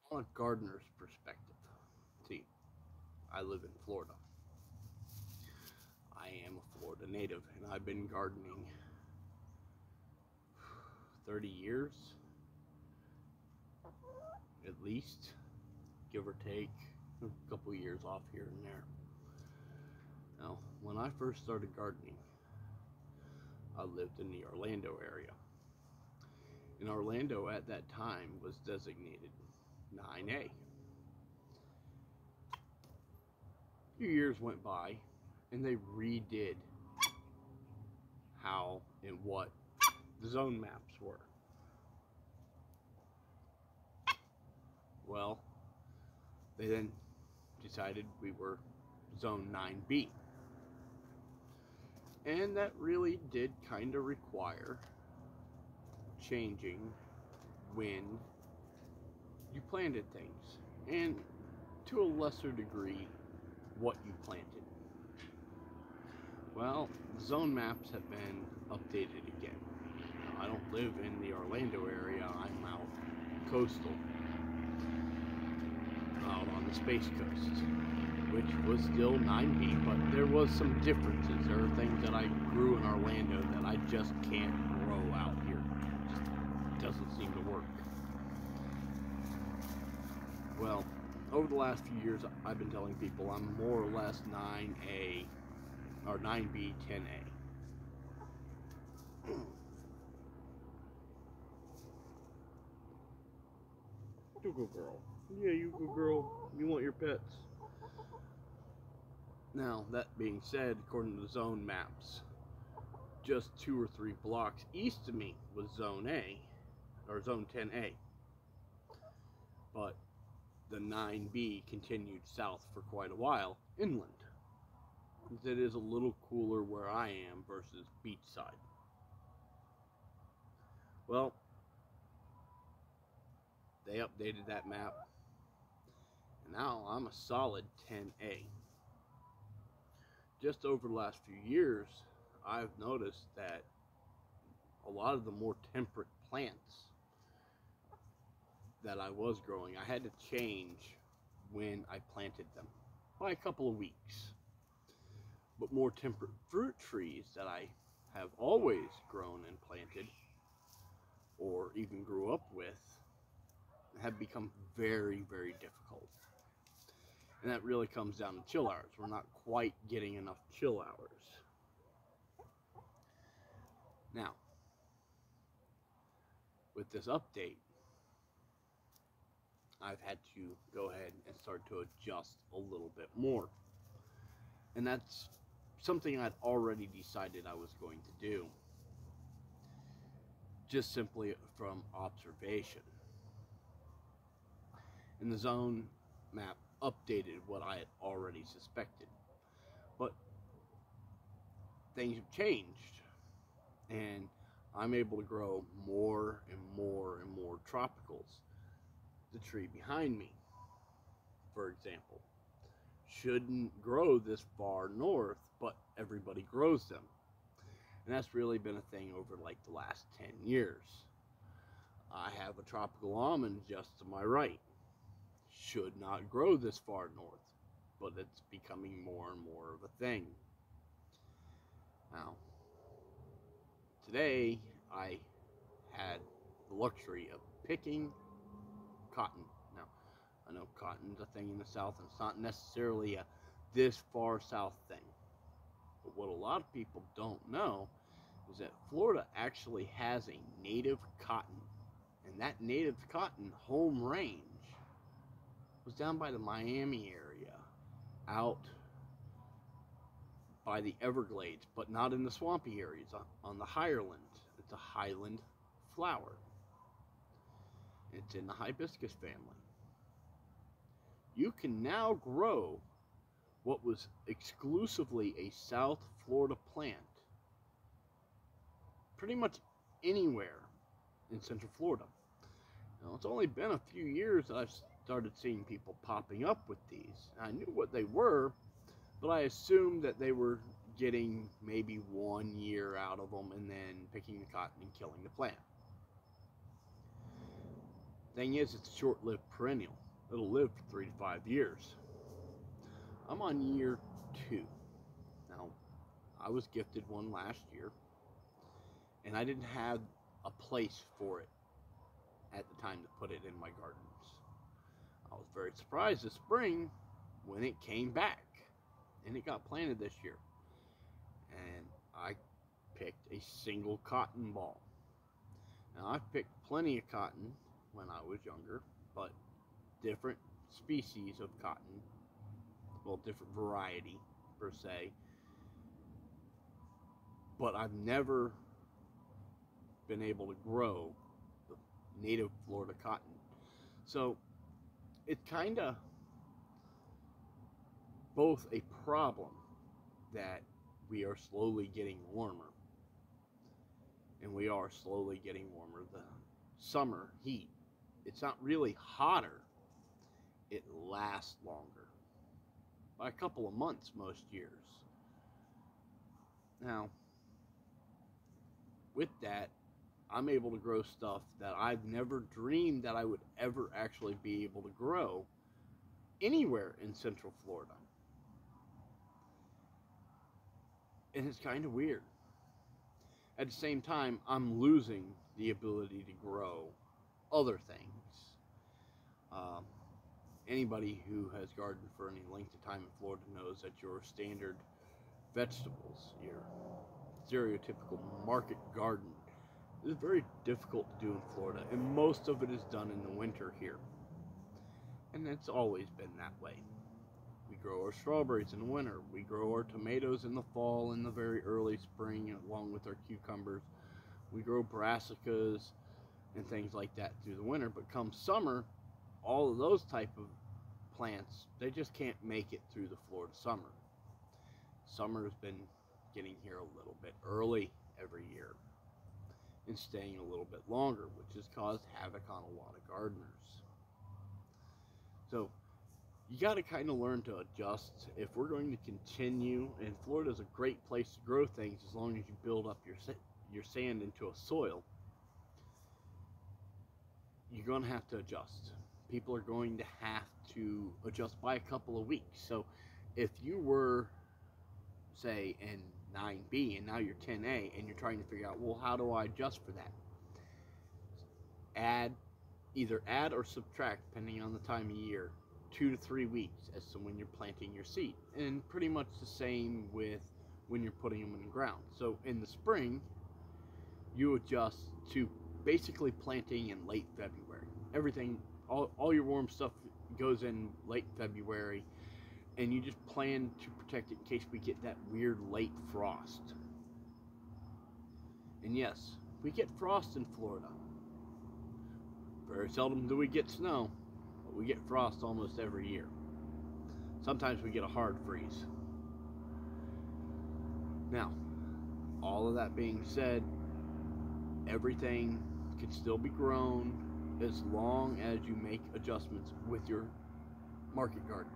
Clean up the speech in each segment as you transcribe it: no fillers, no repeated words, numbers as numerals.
On a gardener's perspective, see, I live in Florida. I am a Florida native, and I've been gardening 30 years at least, give or take a couple years off here and there. Now, when I first started gardening, I lived in the Orlando area. And Orlando at that time was designated 9A. A few years went by, and they redid how and what the zone maps were. Well, they then decided we were zone 9B. And that really did kind of require changing when you planted things, and to a lesser degree, what you planted. Well, zone maps have been updated again. Now, I don't live in the Orlando area, I'm out coastal, out on the Space Coast, which was still 9B, but there was some differences. There are things that I grew in Orlando that I just can't grow out here. It just doesn't seem to work. Well, over the last few years, I've been telling people I'm more or less 9A, or 9B, 10A. You go, girl. Yeah, you go, girl. You want your pets. Now, that being said, according to the zone maps, just 2 or 3 blocks east of me was Zone A, or Zone 10A. But the 9B continued south for quite a while, inland. It is a little cooler where I am versus beachside. Well, they updated that map, and now I'm a solid 10A. Just over the last few years, I've noticed that a lot of the more temperate plants that I was growing, I had to change when I planted them by a couple of weeks. But more temperate fruit trees that I have always grown and planted, or even grew up with, have become very, very difficult. And that really comes down to chill hours. We're not quite getting enough chill hours. Now, with this update, I've had to go ahead and start to adjust a little bit more. And that's something I'd already decided I was going to do, just simply from observation. And the zone map updated what I had already suspected. But things have changed, and I'm able to grow more and more and more tropicals. The tree behind me, for example, shouldn't grow this far north, but everybody grows them. And that's really been a thing over like the last 10 years. I have a tropical almond just to my right. Should not grow this far north, but it's becoming more and more of a thing. Now, today I had the luxury of picking cotton. Now, I know cotton's a thing in the South, and it's not necessarily a this far south thing. But what a lot of people don't know is that Florida actually has a native cotton. And that native cotton home range was down by the Miami area, out by the Everglades, but not in the swampy areas, on the higherland. It's a highland flower. It's in the hibiscus family. You can now grow what was exclusively a South Florida plant pretty much anywhere in Central Florida. Now, it's only been a few years that I've started seeing people popping up with these. I knew what they were, but I assumed that they were getting maybe 1 year out of them and then picking the cotton and killing the plant. Thing is, it's a short-lived perennial. It'll live for 3 to 5 years. I'm on year 2. Now, I was gifted one last year, and I didn't have a place for it at the time to put it in my gardens. I was very surprised this spring when it came back, and it got planted this year. And I picked a single cotton ball. Now, I've picked plenty of cotton when I was younger, but different species of cotton, well, different variety per se, but I've never been able to grow the native Florida cotton. So it's kind of both a problem that we are slowly getting warmer, and we are slowly getting warmer. The summer heat, it's not really hotter, it lasts longer by a couple of months most years. Now, with that, I'm able to grow stuff that I've never dreamed that I would ever actually be able to grow anywhere in Central Florida. And it's kind of weird. At the same time, I'm losing the ability to grow other things. Anybody who has gardened for any length of time in Florida knows that your standard vegetables, your stereotypical market garden, is very difficult to do in Florida, and most of it is done in the winter here. And it's always been that way. We grow our strawberries in the winter. We grow our tomatoes in the fall and the very early spring, along with our cucumbers. We grow brassicas and things like that through the winter. But come summer, all of those type of plants, they just can't make it through the Florida summer. Summer has been getting here a little bit early every year and staying a little bit longer, which has caused havoc on a lot of gardeners. So you got to kind of learn to adjust if we're going to continue. And Florida's a great place to grow things as long as you build up your sand into a soil. You're going to have to adjust. People are going to have to adjust by a couple of weeks. So if you were, say, in 9B and now you're 10A and you're trying to figure out, well, how do I adjust for that? Either add or subtract, depending on the time of year, 2 to 3 weeks as to when you're planting your seed. And pretty much the same with when you're putting them in the ground. So in the spring, you adjust to basically planting in late February. Everything, all your warm stuff goes in late February, and you just plan to protect it in case we get that weird late frost. And yes, we get frost in Florida. Very seldom do we get snow, but we get frost almost every year. Sometimes we get a hard freeze. Now, all of that being said, everything can still be grown as long as you make adjustments with your market gardening.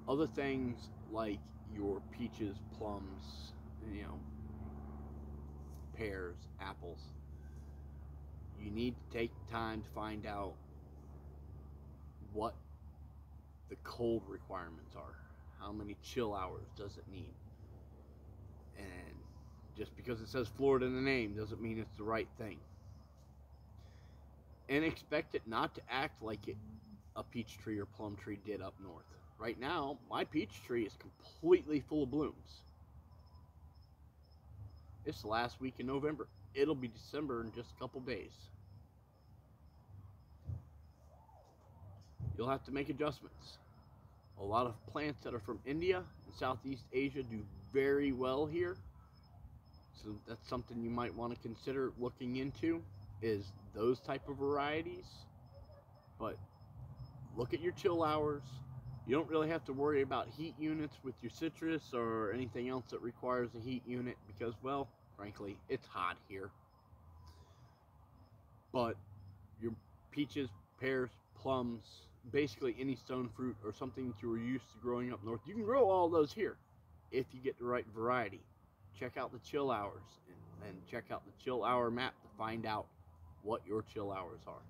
Other things like your peaches, plums, pears, apples, you need to take time to find out what the cold requirements are. How many chill hours does it need? And just because it says Florida in the name doesn't mean it's the right thing. And expect it not to act like a peach tree or plum tree did up north. Right now, my peach tree is completely full of blooms. It's the last week in November. It'll be December in just a couple days. You'll have to make adjustments. A lot of plants that are from India and Southeast Asia do very well here. So that's something you might want to consider looking into, is those type of varieties. But look at your chill hours. You don't really have to worry about heat units with your citrus or anything else that requires a heat unit because, well, frankly, it's hot here. But your peaches, pears, plums, basically any stone fruit or something that you were used to growing up north, you can grow all those here if you get the right variety. Check out the chill hours and check out the chill hour map to find out what your chill hours are.